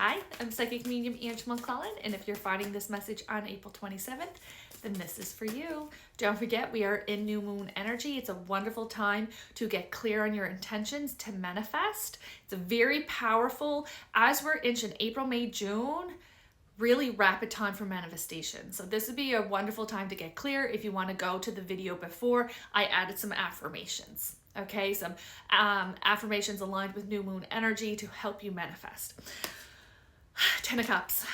Hi, I'm Psychic Medium Angela McClellan, and if you're finding this message on April 27th, then this is for you. Don't forget, we are in new moon energy. It's a wonderful time to get clear on your intentions, to manifest. It's a very powerful, as we're in April, May, June, really rapid time for manifestation. So this would be a wonderful time to get clear. If you want to go to the video before, I added some affirmations. Okay, some affirmations aligned with new moon energy to help you manifest. 10 of Cups,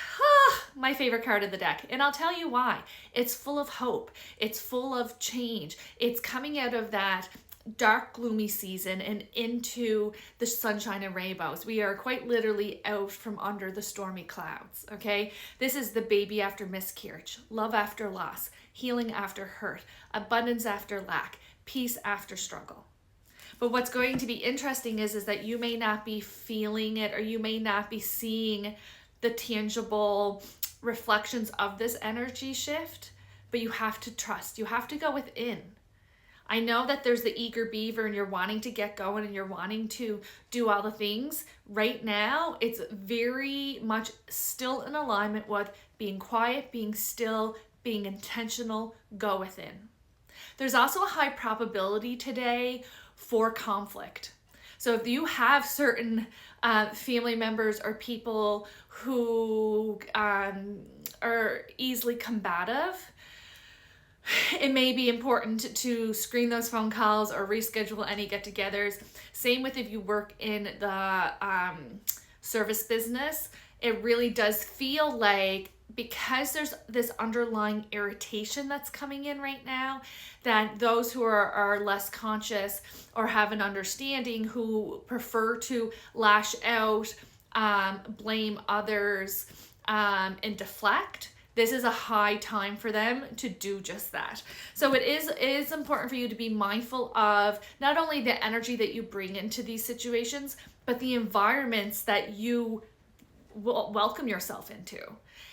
my favorite card of the deck. And I'll tell you why. It's full of hope. It's full of change. It's coming out of that dark, gloomy season and into the sunshine and rainbows. We are quite literally out from under the stormy clouds, okay? This is the baby after miscarriage, love after loss, healing after hurt, abundance after lack, peace after struggle. But what's going to be interesting is that you may not be feeling it, or you may not be seeing the tangible reflections of this energy shift, but you have to trust. You have to go within. I know that there's the eager beaver and you're wanting to get going and you're wanting to do all the things. Right now, it's very much still in alignment with being quiet, being still, being intentional, go within. There's also a high probability today for conflict. So if you have certain family members or people who are easily combative, it may be important to screen those phone calls or reschedule any get-togethers. Same with if you work in the service business. It really does feel like, because there's this underlying irritation that's coming in right now, that those who are less conscious or have an understanding, who prefer to lash out, blame others, and deflect, this is a high time for them to do just that. So it is important for you to be mindful of not only the energy that you bring into these situations, but the environments that you will welcome yourself into.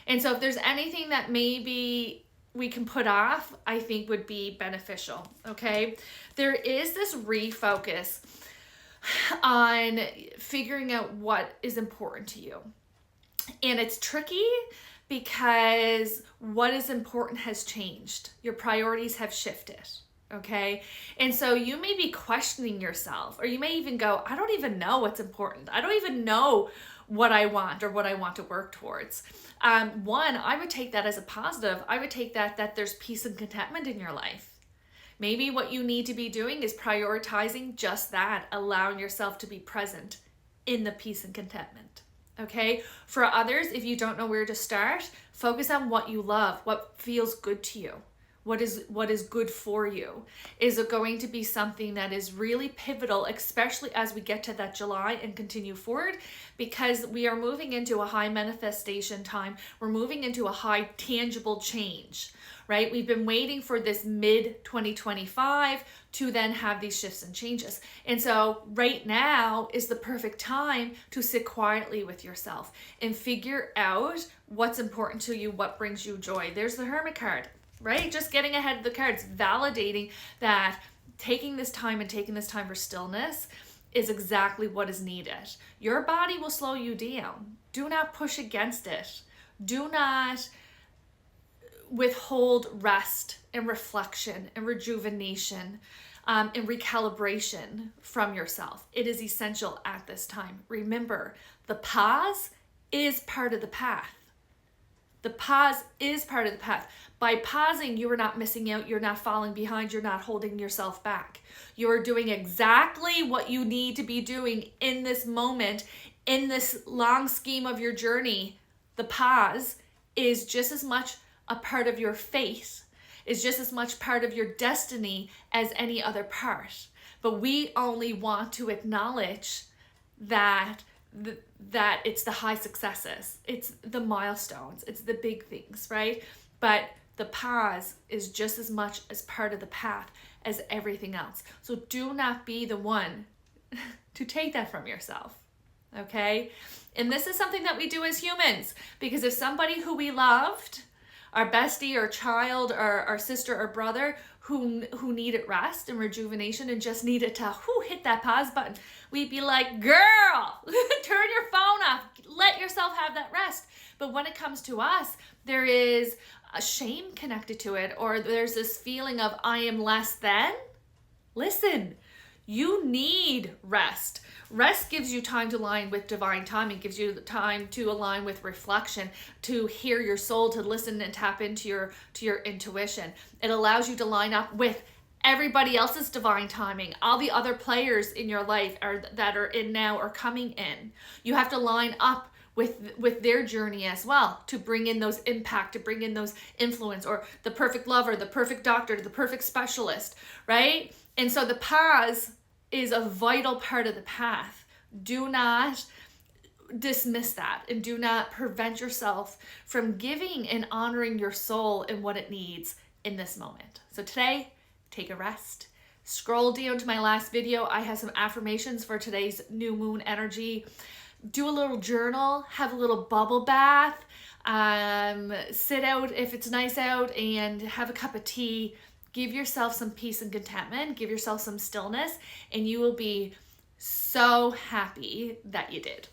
And so if there's anything that maybe we can put off, I think would be beneficial, okay? There is this refocus on figuring out what is important to you. And it's tricky because what is important has changed. Your priorities have shifted, okay? And so you may be questioning yourself, or you may even go, I don't even know what's important. I don't even know what I want or what I want to work towards. One, I would take that as a positive. I would take that there's peace and contentment in your life. Maybe what you need to be doing is prioritizing just that, allowing yourself to be present in the peace and contentment. Okay? For others, if you don't know where to start, focus on what you love, what feels good to you. What is good for you? Is it going to be something that is really pivotal, especially as we get to that July and continue forward? Because we are moving into a high manifestation time. We're moving into a high tangible change, right? We've been waiting for this mid-2025 to then have these shifts and changes. And so right now is the perfect time to sit quietly with yourself and figure out what's important to you, what brings you joy. There's the Hermit card. Right? Just getting ahead of the cards, validating that taking this time for stillness is exactly what is needed. Your body will slow you down. Do not push against it. Do not withhold rest and reflection and rejuvenation and recalibration from yourself. It is essential at this time. Remember, the pause is part of the path. The pause is part of the path. By pausing, you are not missing out. You're not falling behind. You're not holding yourself back. You are doing exactly what you need to be doing in this moment, in this long scheme of your journey. The pause is just as much a part of your faith, is just as much part of your destiny as any other part. But we only want to acknowledge that it's the high successes, it's the milestones, it's the big things, right? But the pause is just as much as part of the path as everything else. So do not be the one to take that from yourself, okay? And this is something that we do as humans, because if somebody who we loved, our bestie or child or our sister or brother who needed rest and rejuvenation and just needed to hit that pause button, we'd be like, girl, turn your phone off. Let yourself have But when it comes to us, there is a shame connected to it, or there's this feeling of I am less than. Listen, you need rest. Rest gives you time to align with divine timing, gives you the time to align with reflection, to hear your soul, to listen and tap into your intuition. It allows you to line up with everybody else's divine timing. All the other players in your life that are in now or coming in. You have to line up with their journey as well, to bring in those impact, to bring in those influence, or the perfect lover, the perfect doctor, the perfect specialist, right? And so the pause is a vital part of the path. Do not dismiss that, and do not prevent yourself from giving and honoring your soul and what it needs in this moment. So today, take a rest. Scroll down to my last video. I have some affirmations for today's new moon energy. Do a little journal, have a little bubble bath, sit out if it's nice out and have a cup of tea. Give yourself some peace and contentment, give yourself some stillness, and you will be so happy that you did.